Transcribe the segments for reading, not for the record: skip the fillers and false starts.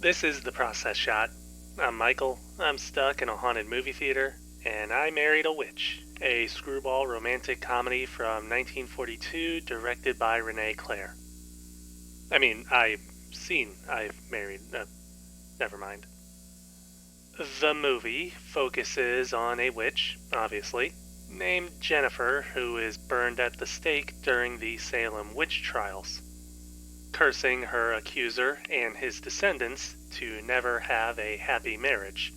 This is The Process Shot. I'm Michael. I'm stuck in a haunted movie theater, and I Married a Witch, a screwball romantic comedy from 1942 directed by René Clair. I've married. Never mind. The movie focuses on a witch, obviously, named Jennifer, who is burned at the stake during the Salem witch trials, cursing her accuser and his descendants to never have a happy marriage.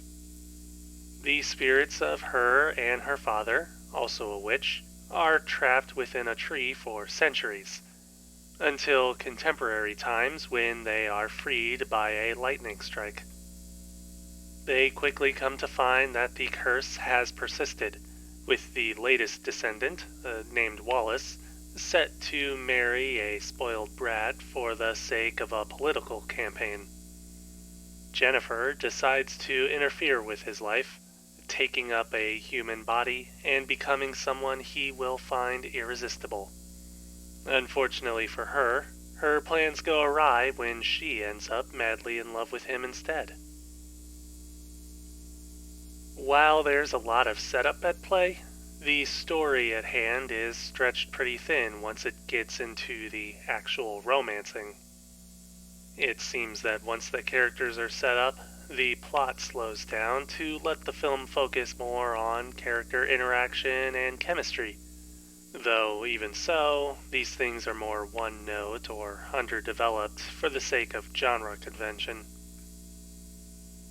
The spirits of her and her father, also a witch, are trapped within a tree for centuries, until contemporary times when they are freed by a lightning strike. They quickly come to find that the curse has persisted, with the latest descendant, named Wallace, set to marry a spoiled brat for the sake of a political campaign. Jennifer decides to interfere with his life, taking up a human body and becoming someone he will find irresistible. Unfortunately for her, her plans go awry when she ends up madly in love with him instead. While there's a lot of setup at play, the story at hand is stretched pretty thin once it gets into the actual romancing. It seems that once the characters are set up, the plot slows down to let the film focus more on character interaction and chemistry. Though, even so, these things are more one note or underdeveloped for the sake of genre convention.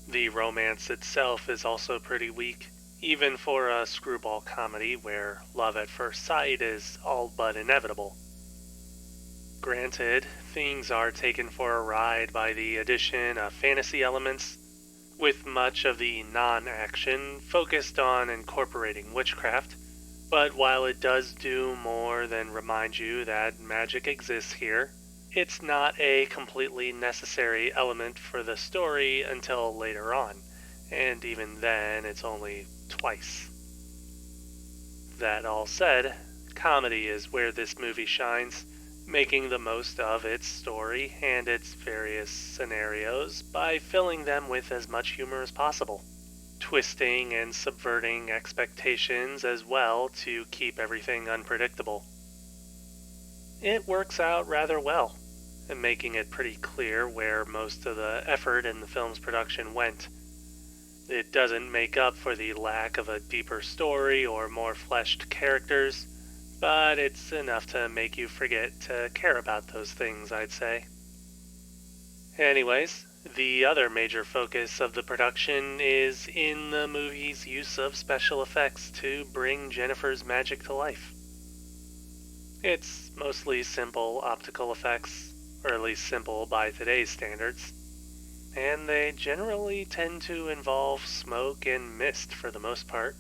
The romance itself is also pretty weak, even for a screwball comedy where love at first sight is all but inevitable. Granted, things are taken for a ride by the addition of fantasy elements, with much of the non-action focused on incorporating witchcraft, but while it does do more than remind you that magic exists here, it's not a completely necessary element for the story until later on, and even then it's only twice. That all said, comedy is where this movie shines, making the most of its story and its various scenarios by filling them with as much humor as possible, twisting and subverting expectations as well to keep everything unpredictable. It works out rather well, making it pretty clear where most of the effort in the film's production went. It doesn't make up for the lack of a deeper story or more fleshed characters, but it's enough to make you forget to care about those things, I'd say. Anyways, the other major focus of the production is in the movie's use of special effects to bring Jennifer's magic to life. It's mostly simple optical effects, or at least simple by today's standards, and they generally tend to involve smoke and mist for the most part,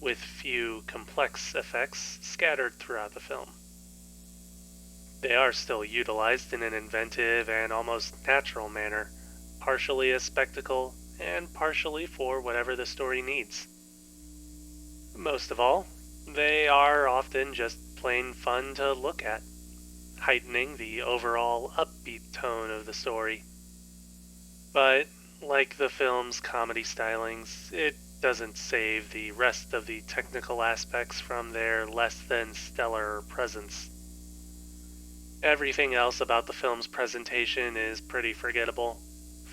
with few complex effects scattered throughout the film. They are still utilized in an inventive and almost natural manner, partially as spectacle and partially for whatever the story needs. Most of all, they are often just plain fun to look at, heightening the overall upbeat tone of the story. But, like the film's comedy stylings, it doesn't save the rest of the technical aspects from their less than stellar presence. Everything else about the film's presentation is pretty forgettable,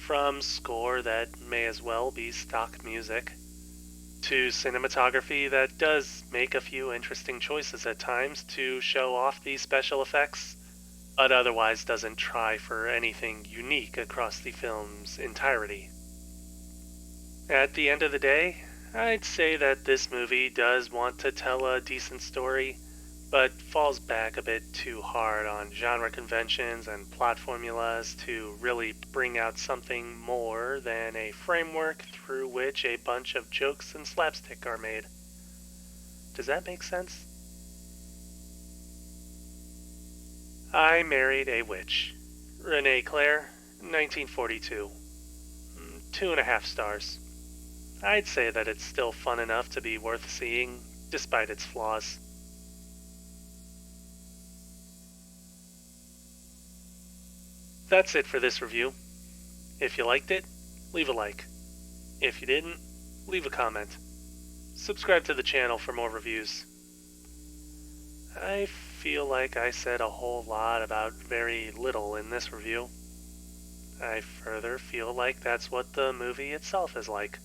from score that may as well be stock music, to cinematography that does make a few interesting choices at times to show off the special effects, but otherwise doesn't try for anything unique across the film's entirety. At the end of the day, I'd say that this movie does want to tell a decent story, but falls back a bit too hard on genre conventions and plot formulas to really bring out something more than a framework through which a bunch of jokes and slapstick are made. Does that make sense? I Married a Witch. René Clair, 1942. 2.5 stars. I'd say that it's still fun enough to be worth seeing, despite its flaws. That's it for this review. If you liked it, leave a like. If you didn't, leave a comment. Subscribe to the channel for more reviews. I feel like I said a whole lot about very little in this review. I further feel like that's what the movie itself is like.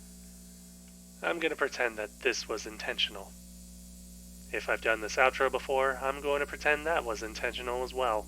I'm going to pretend that this was intentional. If I've done this outro before, I'm going to pretend that was intentional as well.